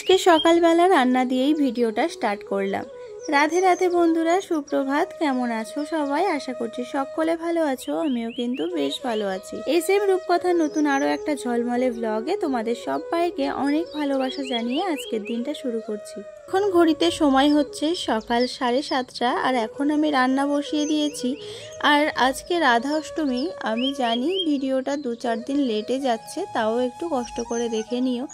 আজকে সকালবেলা রান্না দিয়েই ভিডিওটা স্টার্ট করলাম। রাধে রাধে বন্ধুরা, সুপ্রভাত। কেমন আছো সবাই? আশা করছি সকলে ভালো আছো। আমিও কিন্তু বেশ ভালো আছি। SM রূপকথার নতুন আরো একটা ঝলমলে ব্লগে তোমাদের সবাইকে অনেক ভালোবাসা জানিয়ে আজকের দিনটা শুরু করছি। এখন ঘড়িতে সময় হচ্ছে সকাল 7:30 আর এখন আমি রান্না বসিয়ে দিয়েছি। আর আজকে রাধা অষ্টমী। আমি জানি ভিডিওটা 2-4 দিন লেটে যাচ্ছে, তাও একটু কষ্ট করে দেখে নিও।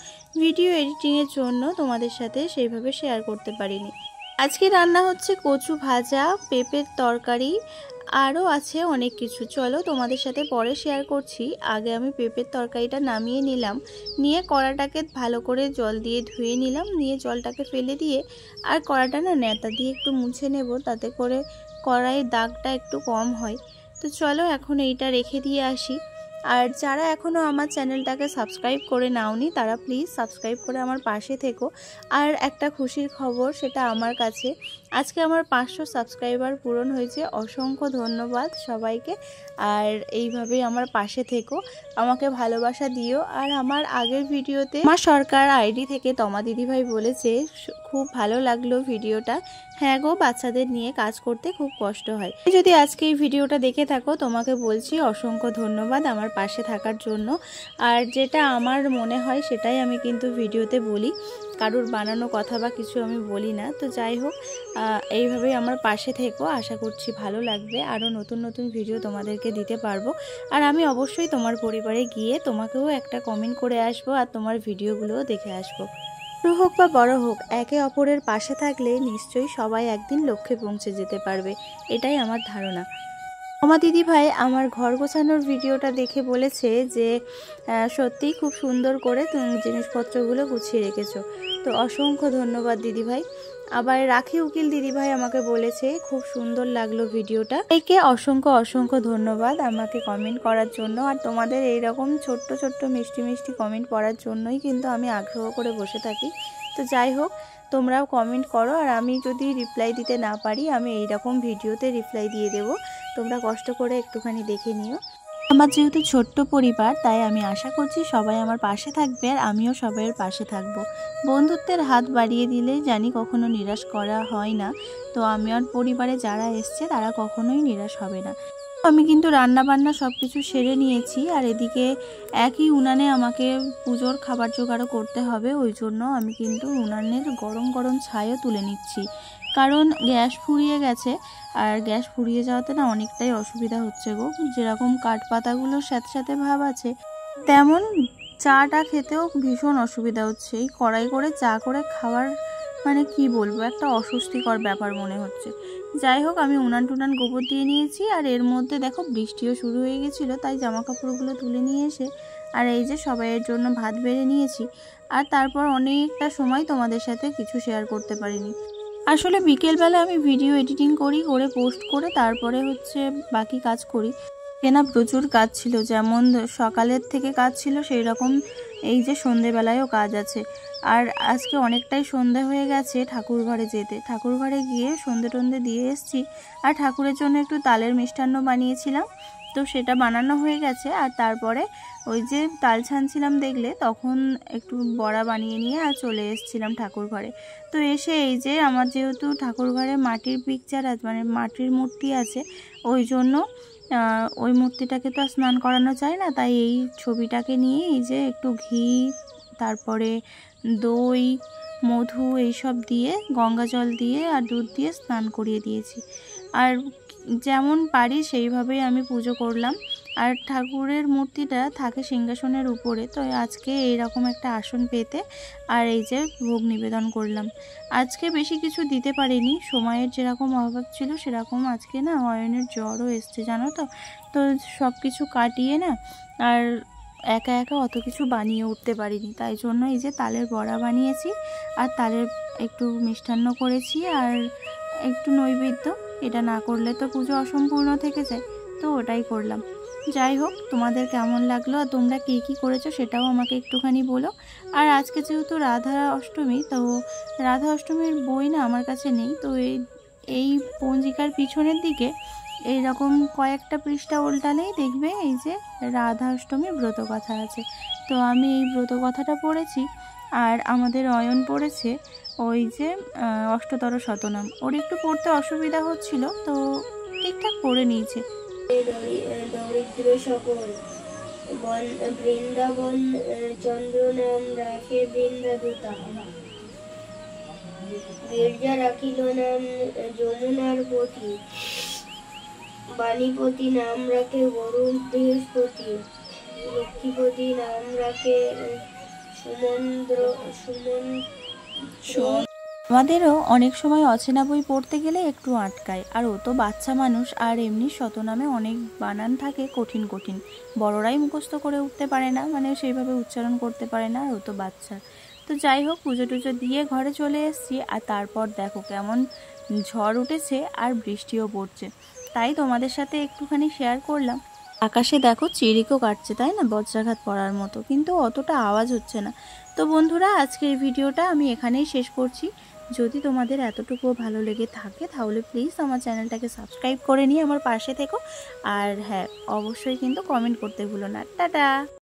ভিডিও এডিটিংয়ের জন্য তোমাদের সাথে সেইভাবে শেয়ার করতে পারিনি। আজকে রান্না হচ্ছে কচু ভাজা, পেঁপের তরকারি, আরও আছে অনেক কিছু। চলো তোমাদের সাথে পরে শেয়ার করছি। আগে আমি পেঁপের তরকারিটা নামিয়ে নিলাম, নিয়ে কড়াটাকে ভালো করে জল দিয়ে ধুয়ে নিলাম, নিয়ে জলটাকে ফেলে দিয়ে আর কড়াটা না নেতা দিয়ে একটু মুছে নেব, তাতে করে কড়াইয়ের দাগটা একটু কম হয়। তো চলো এখন এইটা রেখে দিয়ে আসি। আর যারা এখনও আমার চ্যানেলটাকে সাবস্ক্রাইব করে নাওনি তারা প্লিজ সাবস্ক্রাইব করে আমার পাশে থেকো। আর একটা খুশির খবর, সেটা আমার কাছে আজকে আমার 500 সাবস্ক্রাইবার পূরণ হয়েছে। অসংখ্য ধন্যবাদ সবাইকে। আর এইভাবেই আমার পাশে থেকো, আমাকে ভালোবাসা দিও। আর আমার আগের ভিডিওতে মা সরকার আইডি থেকে তমা দিদিভাই বলেছে খুব ভালো লাগলো ভিডিওটা। হ্যাঁ গো, বাচ্চাদের নিয়ে কাজ করতে খুব কষ্ট হয়। যদি আজকে এই ভিডিওটা দেখে থাকো তোমাকে বলছি অসংখ্য ধন্যবাদ আমার পাশে থাকার জন্য। আর যেটা আমার মনে হয় সেটাই আমি কিন্তু ভিডিওতে বলি, কারুর বানানো কথা বা কিছু আমি বলি না। তো যাই হোক, এইভাবেই আমার পাশে থেকো। আশা করছি ভালো লাগবে, আরও নতুন নতুন ভিডিও তোমাদেরকে দিতে পারবো। আর আমি অবশ্যই তোমার পরিবারে গিয়ে তোমাকেও একটা কমেন্ট করে আসবো আর তোমার ভিডিওগুলোও দেখে আসবো। ছোট হোক বা বড় হোক, একে অপরের পাশে থাকলে নিশ্চয়ই সবাই একদিন লক্ষ্যে পৌঁছে যেতে পারবে, এটাই আমার ধারণা। আমার দিদিভাই আমার ঘর গোছানোর ভিডিওটা দেখে বলেছে যে সত্যিই খুব সুন্দর করে তুমি জিনিসপত্রগুলো গুছিয়ে রেখেছো। তো অসংখ্য ধন্যবাদ দিদিভাই। আবার রাখি উকিল দিদিভাই আমাকে বলেছে খুব সুন্দর লাগলো ভিডিওটা। একে অসংখ্য অসংখ্য ধন্যবাদ আমাকে কমেন্ট করার জন্য। আর তোমাদের এইরকম ছোট্ট ছোট্ট মিষ্টি মিষ্টি কমেন্ট পড়ার জন্যই কিন্তু আমি আগ্রহ করে বসে থাকি। তো যাই হোক, তোমরাও কমেন্ট করো। আর আমি যদি রিপ্লাই দিতে না পারি, আমি এইরকম ভিডিওতে রিপ্লাই দিয়ে দেবো। তোমরা কষ্ট করে একটুখানি দেখে নিও। আমার যেহেতু ছোট্ট পরিবার, তাই আমি আশা করছি সবাই আমার পাশে থাকবে আর আমিও সবাইয়ের পাশে থাকব। বন্ধুত্বের হাত বাড়িয়ে দিলে জানি কখনো নিরাশ করা হয় না। তো আমার পরিবারে যারা এসছে তারা কখনোই নিরাশ হবে না। আমি কিন্তু রান্না বান্না সব কিছু সেরে নিয়েছি। আর এদিকে একই উনানে আমাকে পুজোর খাবার জোগাড়ও করতে হবে, ওই জন্য আমি কিন্তু উনানের গরম গরম ছাইও তুলে নিচ্ছি। কারণ গ্যাস ফুরিয়ে গেছে, আর গ্যাস ফুরিয়ে যাওয়াতে না অনেকটাই অসুবিধা হচ্ছে গো। যেরকম কাঠ পাতাগুলোর সাথে সাথে ভাব আছে, তেমন চাটা খেতেও ভীষণ অসুবিধা হচ্ছে। এই কড়াই করে চা করে খাওয়ার মানে কি বলবো, একটা অস্বস্তিকর ব্যাপার মনে হচ্ছে। যাই হোক, আমি উনান টুনান গোবর দিয়ে নিয়েছি। আর এর মধ্যে দেখো বৃষ্টিও শুরু হয়ে গেছিলো, তাই জামা কাপড়গুলো তুলে নিয়ে এসে আর এই যে সবাইয়ের জন্য ভাত বেড়ে নিয়েছি। আর তারপর অনেকটা সময় তোমাদের সাথে কিছু শেয়ার করতে পারিনি। আসলে বিকেলবেলা আমি ভিডিও এডিটিং করি, করে পোস্ট করে তারপরে হচ্ছে বাকি কাজ করি। কেনা প্রচুর কাজ ছিল, যেমন সকালের থেকে কাজ ছিল সেই রকম এই যে সন্ধেবেলায়ও কাজ আছে। আর আজকে অনেকটাই সন্ধে হয়ে গেছে ঠাকুর ঘরে যেতে। ঠাকুর ঘরে গিয়ে সন্ধে টন্ধে দিয়ে এসছি। আর ঠাকুরের জন্য একটু তালের মিষ্টান্ন বানিয়েছিলাম, তো সেটা বানানো হয়ে গেছে। আর তারপরে ওই যে তাল ছানছিলাম দেখলে, তখন একটু বড়া বানিয়ে নিয়ে আর চলে এসেছিলাম ঠাকুর ঘরে। তো এসে এই যে আমার যেহেতু ঠাকুর ঘরে মাটির পিকচার আছে, মানে মাটির মূর্তি আছে, ওই জন্য ওই মূর্তিটাকে তো আর স্নান করানো যায় না, তাই এই ছবিটাকে নিয়ে এই যে একটু ঘি, তারপরে দই, মধু এইসব দিয়ে, গঙ্গা জল দিয়ে আর দুধ দিয়ে স্নান করিয়ে দিয়েছি। আর যেমন পারি সেইভাবেই আমি পুজো করলাম। আর ঠাকুরের মূর্তিটা থাকে সিংহাসনের উপরে, তো আজকে এইরকম একটা আসন পেতে আর এই যে ভোগ নিবেদন করলাম। আজকে বেশি কিছু দিতে পারিনি, সময়ের যেরকম অভাব ছিল সেরকম আজকে না অয়নের জ্বরও এসছে জানো তো। তো সব কিছু কাটিয়ে না আর একা একা অত কিছু বানিয়ে উঠতে পারিনি, তাই জন্য এই যে তালের বড়া বানিয়েছি আর তালের একটু মিষ্টান্ন করেছি আর একটু নৈবেদ্য। এটা না করলে তো পুজো অসম্পূর্ণ থেকে যায়, তো ওটাই করলাম। যাই হোক, তোমাদের কেমন লাগলো আর তোমরা কী কী করেছো সেটাও আমাকে একটুখানি বলো। আর আজকে যেহেতু রাধা অষ্টমী, তো রাধা অষ্টমীর বই না আমার কাছে নেই, তো এই পঞ্জিকার পিছনের দিকে এইরকম কয়েকটা পৃষ্ঠা উল্টালেই দেখবে এই যে রাধা অষ্টমী ব্রত কথা আছে। তো আমি এই ব্রত কথাটা পড়েছি, আর আমাদের অয়ন পড়েছে ওই যে অষ্টতর শতনাম। ওর একটু পড়তে অসুবিধা হচ্ছিল, তো ঠিকঠাক পড়ে নিয়েছে। দরিদ্র সকল বৃন্দাবন চন্দ্র নাম রাখে বৃন্দাদূতা, গির্জা রাখিল নাম যমুনার পতি, বাণীপতি নাম রাখে বরুণ বৃহস্পতি, লক্ষ্মীপতি নাম রাখে আমাদেরও অনেক সময় অচেনা বই পড়তে গেলে একটু আটকায়, আর ও তো বাচ্চা মানুষ, আর এমনি শতনামে অনেক বানান থাকে কঠিন কঠিন, বড়রাই মুখস্থ করে উঠতে পারে না, মানে সেইভাবে উচ্চারণ করতে পারে না, আর ও তো বাচ্চা। তো যাই হোক, পুজো টুজো দিয়ে ঘরে চলে এসেছি, আর তারপর দেখো কেমন ঝড় উঠেছে আর বৃষ্টিও পড়ছে, তাই তোমাদের সাথে একটুখানি শেয়ার করলাম। আকাশে দেখো চিড়িকও কাটছে, তাই না, বজ্রাঘাত পড়ার মতো, কিন্তু অতটা আওয়াজ হচ্ছে না। তো বন্ধুরা, আজকের ভিডিওটা আমি এখানেই শেষ করছি। যদি তোমাদের এতটুকুও ভালো লেগে থাকে তাহলে প্লিজ আমার চ্যানেলটাকে সাবস্ক্রাইব করে নিয়ে আমার পাশে থেকো, আর হ্যাঁ, অবশ্যই কিন্তু কমেন্ট করতে ভুলো না। টাটা।